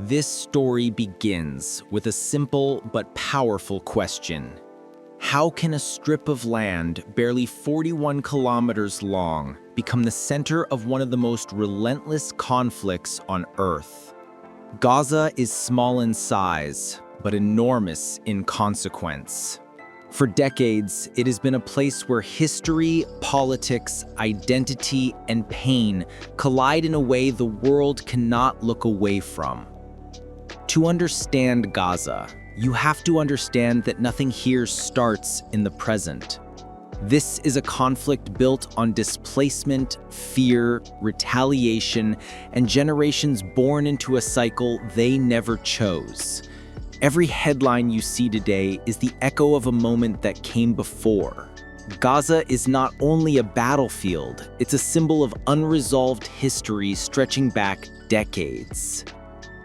This story begins with a simple but powerful question. How can a strip of land barely 41 kilometers long become the center of one of the most relentless conflicts on Earth? Gaza is small in size, but enormous in consequence. For decades, it has been a place where history, politics, identity, and pain collide in a way the world cannot look away from. To understand Gaza, you have to understand that nothing here starts in the present. This is a conflict built on displacement, fear, retaliation, and generations born into a cycle they never chose. Every headline you see today is the echo of a moment that came before. Gaza is not only a battlefield, it's a symbol of unresolved history stretching back decades.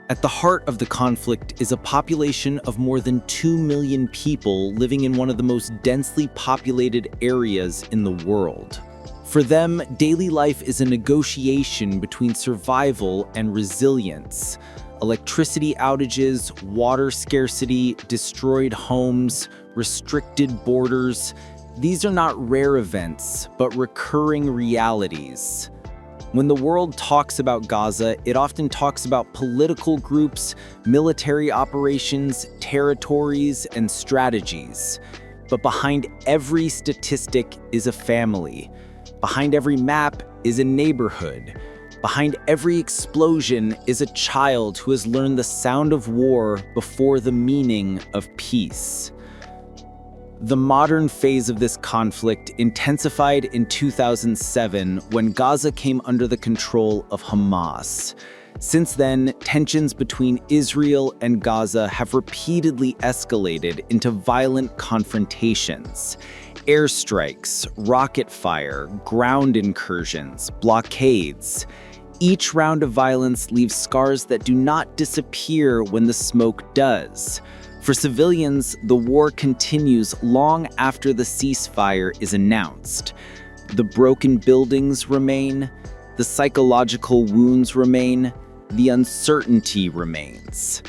At the heart of the conflict is a population of more than 2 million people living in one of the most densely populated areas in the world. For them, daily life is a negotiation between survival and resilience. Electricity outages, water scarcity, destroyed homes, restricted borders. These are not rare events, but recurring realities. When the world talks about Gaza, it often talks about political groups, military operations, territories, and strategies. But behind every statistic is a family. Behind every map is a neighborhood. Behind every explosion is a child who has learned the sound of war before the meaning of peace. The modern phase of this conflict intensified in 2007 when Gaza came under the control of Hamas. Since then, tensions between Israel and Gaza have repeatedly escalated into violent confrontations. Airstrikes, rocket fire, ground incursions, blockades. Each round of violence leaves scars that do not disappear when the smoke does. For civilians, the war continues long after the ceasefire is announced. The broken buildings remain, the psychological wounds remain, the uncertainty remains.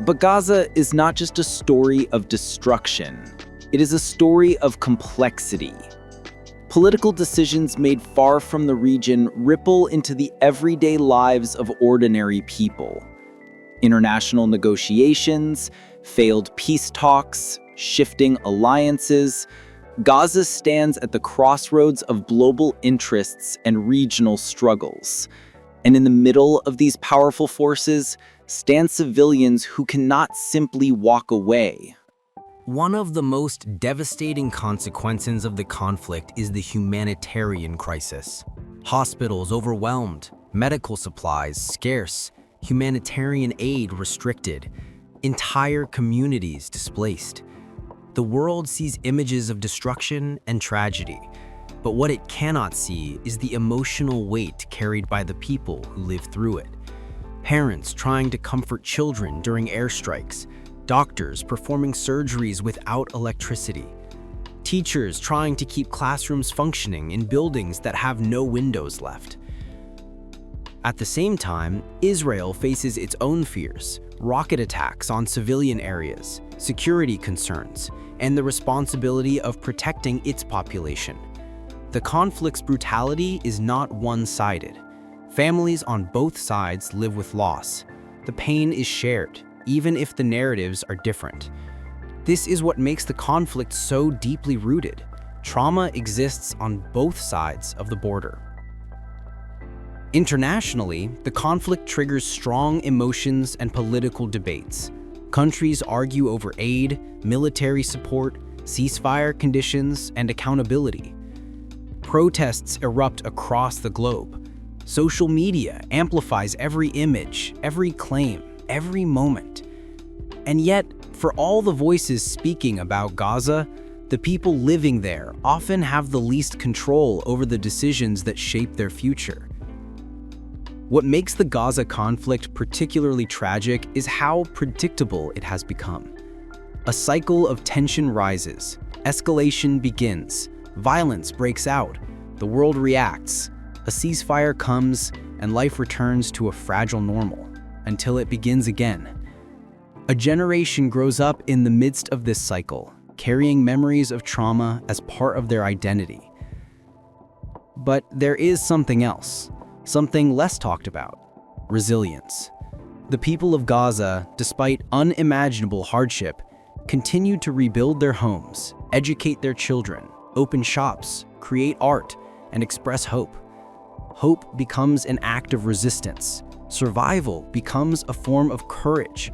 But Gaza is not just a story of destruction. It is a story of complexity. Political decisions made far from the region ripple into the everyday lives of ordinary people. International negotiations, failed peace talks, shifting alliances. Gaza stands at the crossroads of global interests and regional struggles. And in the middle of these powerful forces stand civilians who cannot simply walk away. One of the most devastating consequences of the conflict is the humanitarian crisis. Hospitals overwhelmed, medical supplies scarce, humanitarian aid restricted, entire communities displaced. The world sees images of destruction and tragedy, but what it cannot see is the emotional weight carried by the people who live through it. Parents trying to comfort children during airstrikes, doctors performing surgeries without electricity, teachers trying to keep classrooms functioning in buildings that have no windows left. At the same time, Israel faces its own fears, rocket attacks on civilian areas, security concerns, and the responsibility of protecting its population. The conflict's brutality is not one-sided. Families on both sides live with loss. The pain is shared, even if the narratives are different. This is what makes the conflict so deeply rooted. Trauma exists on both sides of the border. Internationally, the conflict triggers strong emotions and political debates. Countries argue over aid, military support, ceasefire conditions, and accountability. Protests erupt across the globe. Social media amplifies every image, every claim, every moment. And yet, for all the voices speaking about Gaza, the people living there often have the least control over the decisions that shape their future. What makes the Gaza conflict particularly tragic is how predictable it has become. A cycle of tension rises, escalation begins, violence breaks out, the world reacts, a ceasefire comes, and life returns to a fragile normal. until it begins again. A generation grows up in the midst of this cycle, carrying memories of trauma as part of their identity. But there is something else, something less talked about: resilience. The people of Gaza, despite unimaginable hardship, continue to rebuild their homes, educate their children, open shops, create art, and express hope. Hope becomes an act of resistance. Survival becomes a form of courage.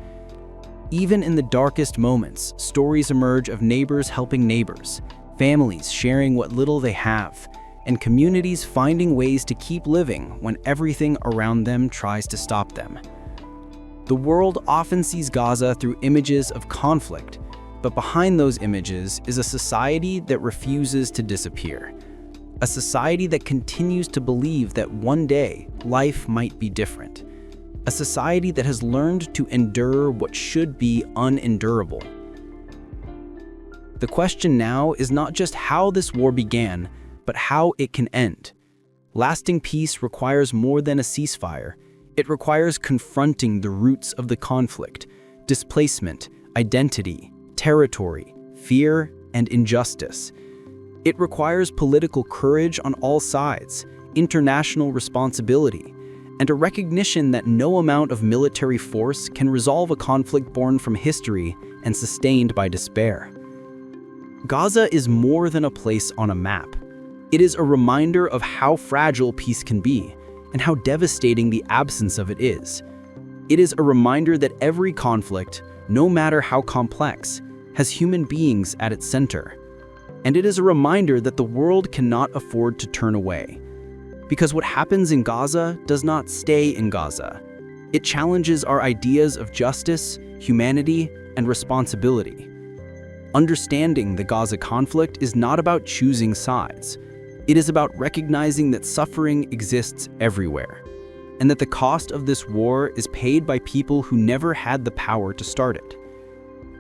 Even in the darkest moments, stories emerge of neighbors helping neighbors, families sharing what little they have, and communities finding ways to keep living when everything around them tries to stop them. The world often sees Gaza through images of conflict, but behind those images is a society that refuses to disappear. A society that continues to believe that one day life might be different. A society that has learned to endure what should be unendurable. The question now is not just how this war began, but how it can end. Lasting peace requires more than a ceasefire. It requires confronting the roots of the conflict: displacement, identity, territory, fear, and injustice. It requires political courage on all sides, international responsibility, and a recognition that no amount of military force can resolve a conflict born from history and sustained by despair. Gaza is more than a place on a map. It is a reminder of how fragile peace can be and how devastating the absence of it is. It is a reminder that every conflict, no matter how complex, has human beings at its center. And it is a reminder that the world cannot afford to turn away. Because what happens in Gaza does not stay in Gaza. It challenges our ideas of justice, humanity, and responsibility. Understanding the Gaza conflict is not about choosing sides. It is about recognizing that suffering exists everywhere, and that the cost of this war is paid by people who never had the power to start it.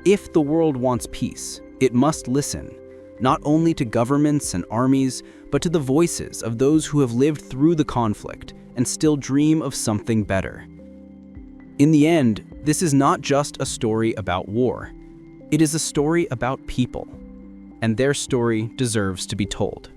If the world wants peace, it must listen, not only to governments and armies, but to the voices of those who have lived through the conflict and still dream of something better. In the end, this is not just a story about war. It is a story about people, and their story deserves to be told.